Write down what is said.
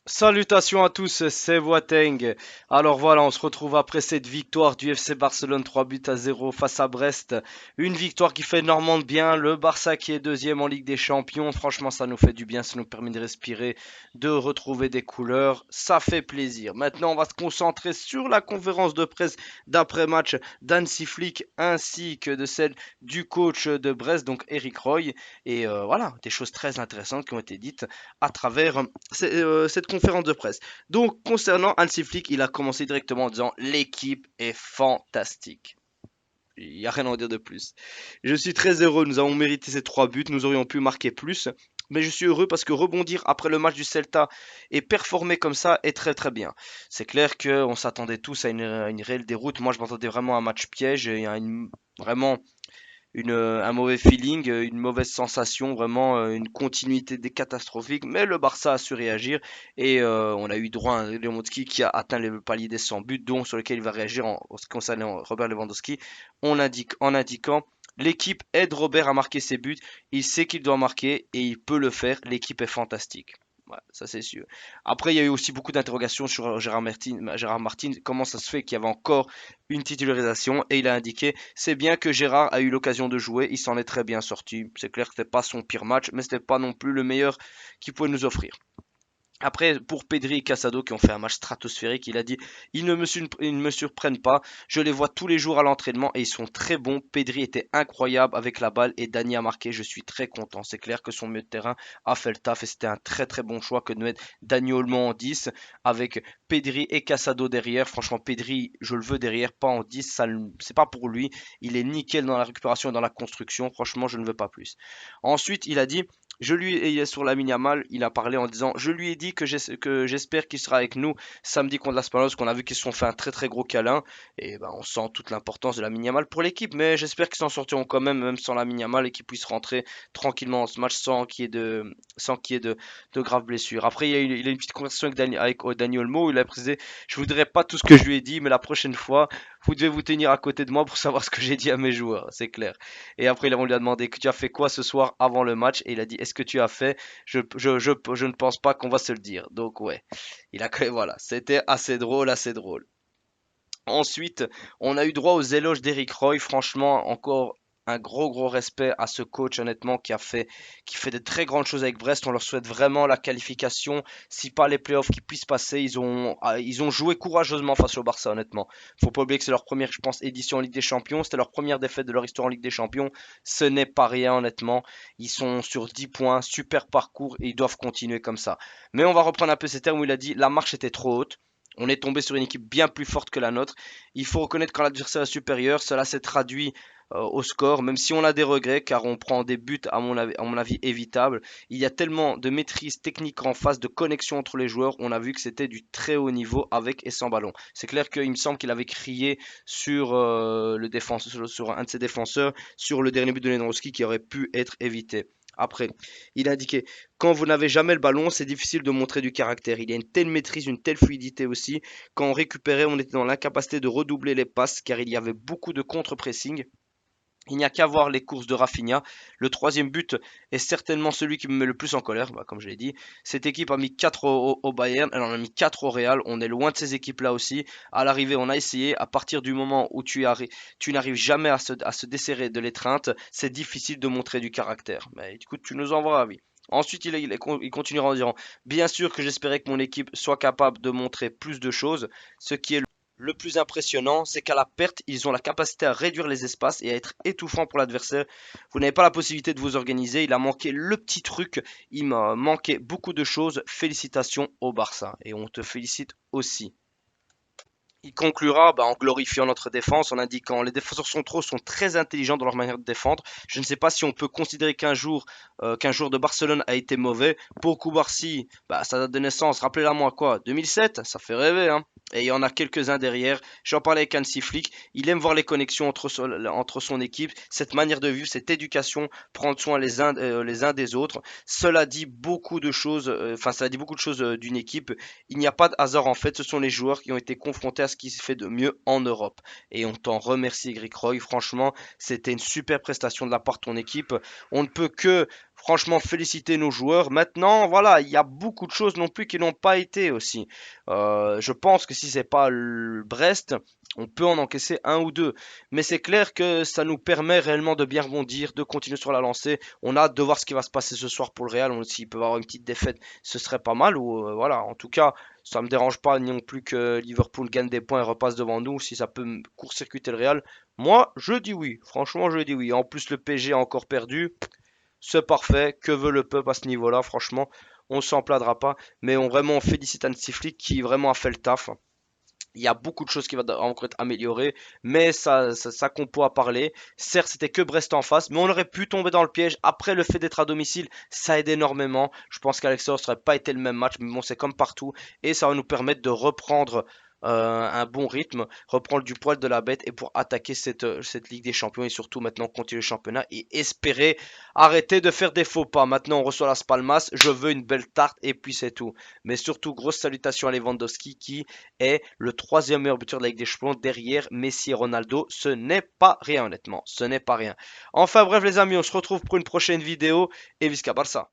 Salutations à tous, c'est Boateng. Alors voilà, on se retrouve après cette victoire du FC Barcelone 3 buts à 0 face à Brest. Une victoire qui fait énormément de bien. Le Barça qui est deuxième en Ligue des Champions. Franchement, ça nous fait du bien, ça nous permet de respirer, de retrouver des couleurs. Ça fait plaisir. Maintenant, on va se concentrer sur la conférence de presse d'après-match d'Hansi Flick ainsi que de celle du coach de Brest, donc Eric Roy. Et voilà, des choses très intéressantes qui ont été dites à travers cette conférence de presse. Donc, concernant Hansi Flick, il a commencé directement en disant l'équipe est fantastique. Il n'y a rien à en dire de plus. Je suis très heureux, nous avons mérité ces 3 buts, nous aurions pu marquer plus. Mais je suis heureux parce que rebondir après le match du Celta et performer comme ça est très très bien. C'est clair qu'on s'attendait tous à une réelle déroute. Moi je m'attendais vraiment à un match piège et à vraiment un mauvais feeling, une mauvaise sensation, vraiment une continuité des catastrophiques. Mais le Barça a su réagir et on a eu droit à un Lewandowski qui a atteint le palier des 100 buts, dont sur lequel il va réagir en ce qui concerne Robert Lewandowski, en indiquant l'équipe aide Robert à marquer ses buts, il sait qu'il doit marquer et il peut le faire, l'équipe est fantastique. Ouais, ça c'est sûr. Après, il y a eu aussi beaucoup d'interrogations sur Gérard Martin, comment ça se fait qu'il y avait encore une titularisation et il a indiqué c'est bien que Gérard a eu l'occasion de jouer, il s'en est très bien sorti. C'est clair que c'était pas son pire match, mais c'était pas non plus le meilleur qu'il pouvait nous offrir. Après, pour Pedri et Casado qui ont fait un match stratosphérique, il a dit ils ne me surprennent pas, je les vois tous les jours à l'entraînement et ils sont très bons. Pedri était incroyable avec la balle et Dani a marqué, je suis très content. C'est clair que son milieu de terrain a fait le taf et c'était un très très bon choix que de mettre Dani Olmo en 10 avec Pedri et Casado derrière. Franchement, Pedri, je le veux derrière, pas en 10, c'est pas pour lui. Il est nickel dans la récupération et dans la construction. Franchement, je ne veux pas plus. Ensuite, il a dit il est sur la Yamal, il a parlé en disant je lui ai dit que j'espère qu'il sera avec nous samedi contre l'Aspanois, parce qu'on a vu qu'ils se sont fait un très très gros câlin. Et ben, on sent toute l'importance de la Yamal pour l'équipe, mais j'espère qu'ils s'en sortiront quand même, même sans la Yamal, et qu'ils puissent rentrer tranquillement dans ce match sans qu'il y ait de graves blessures. Après, il a une petite conversation avec Dani Olmo où il a précisé je voudrais pas tout ce que je lui ai dit, mais la prochaine fois, vous devez vous tenir à côté de moi pour savoir ce que j'ai dit à mes joueurs, c'est clair. Et après, on lui a demandé que tu as fait quoi ce soir avant le match et il a dit est-ce que tu as fait je ne pense pas qu'on va se le dire. Donc ouais, voilà, c'était assez drôle, assez drôle. Ensuite, on a eu droit aux éloges d'Eric Roy. Franchement, encore un gros gros respect à ce coach honnêtement qui fait de très grandes choses avec Brest. On leur souhaite vraiment la qualification, si pas les playoffs qui puissent passer. Ils ont joué courageusement face au Barça honnêtement. Faut pas oublier que c'est leur première, je pense, édition en Ligue des Champions. C'était leur première défaite de leur histoire en Ligue des Champions. Ce n'est pas rien honnêtement. Ils sont sur 10 points, super parcours et ils doivent continuer comme ça. Mais on va reprendre un peu ces termes où il a dit la marche était trop haute. On est tombé sur une équipe bien plus forte que la nôtre. Il faut reconnaître quand l'adversaire est supérieur, cela s'est traduit au score, même si on a des regrets, car on prend des buts à mon avis évitables. Il y a tellement de maîtrise technique en face, de connexion entre les joueurs, on a vu que c'était du très haut niveau avec et sans ballon. C'est clair qu'il me semble qu'il avait crié sur le défenseur, sur un de ses défenseurs, sur le dernier but de Lewandowski qui aurait pu être évité. Après, il a indiqué quand vous n'avez jamais le ballon, c'est difficile de montrer du caractère. Il y a une telle maîtrise, une telle fluidité aussi. Quand on récupérait, on était dans l'incapacité de redoubler les passes car il y avait beaucoup de contre-pressing. Il n'y a qu'à voir les courses de Rafinha. Le troisième but est certainement celui qui me met le plus en colère, bah, comme je l'ai dit. Cette équipe a mis 4 au Bayern, elle en a mis 4 au Real. On est loin de ces équipes-là aussi. À l'arrivée, on a essayé. À partir du moment où tu n'arrives jamais à se desserrer de l'étreinte, c'est difficile de montrer du caractère. Mais écoute, tu nous envoies ravis. Ensuite, il continuera en disant bien sûr que j'espérais que mon équipe soit capable de montrer plus de choses, ce qui est le plus impressionnant, c'est qu'à la perte, ils ont la capacité à réduire les espaces et à être étouffants pour l'adversaire. Vous n'avez pas la possibilité de vous organiser. Il a manqué le petit truc. Il m'a manqué beaucoup de choses. Félicitations au Barça. Et on te félicite aussi. Il conclura bah, en glorifiant notre défense, en indiquant les défenseurs centraux sont très intelligents dans leur manière de défendre. Je ne sais pas si on peut considérer qu'un jour de Barcelone a été mauvais. Pour Koubarsi, bah, sa date de naissance, rappelez-la moi quoi, 2007, ça fait rêver, hein. Et il y en a quelques-uns derrière. J'en parlais avec Hansi Flick. Il aime voir les connexions entre son équipe, cette manière de vivre, cette éducation, prendre soin les uns des autres. Cela dit beaucoup de choses d'une équipe. Il n'y a pas de hasard en fait, ce sont les joueurs qui ont été confrontés à ce qui se fait de mieux en Europe. Et on t'en remercie, Eric Roy. Franchement, c'était une super prestation de la part de ton équipe. On ne peut que Franchement, féliciter nos joueurs. Maintenant, voilà, il y a beaucoup de choses non plus qui n'ont pas été aussi. Je pense que si c'est pas le Brest, on peut en encaisser un ou deux. Mais c'est clair que ça nous permet réellement de bien rebondir, de continuer sur la lancée. On a hâte de voir ce qui va se passer ce soir pour le Real. S'il peut y avoir une petite défaite, ce serait pas mal. Ou voilà, en tout cas, ça me dérange pas non plus que Liverpool gagne des points et repasse devant nous. Si ça peut court-circuiter le Real, moi, je dis oui. Franchement, je dis oui. En plus, le PSG a encore perdu. C'est parfait. Que veut le peuple à ce niveau-là? Franchement, on s'en plaindra pas. Mais on vraiment félicite Hansi Flick qui vraiment a fait le taf. Il y a beaucoup de choses qui vont encore être améliorées, mais ça compo à parler. Certes, c'était que Brest en face, mais on aurait pu tomber dans le piège. Après, le fait d'être à domicile, ça aide énormément. Je pense qu'à l'extérieur, ça n'aurait pas été le même match, mais bon, c'est comme partout. Et ça va nous permettre de reprendre un bon rythme, reprendre du poil de la bête et pour attaquer cette Ligue des Champions et surtout maintenant continuer le championnat et espérer arrêter de faire des faux pas. Maintenant, on reçoit Las Palmas, je veux une belle tarte et puis c'est tout. Mais surtout, grosse salutation à Lewandowski qui est le troisième meilleur buteur de la Ligue des Champions derrière Messi et Ronaldo. Ce n'est pas rien honnêtement, ce n'est pas rien. Enfin bref les amis, on se retrouve pour une prochaine vidéo et Visca Barça.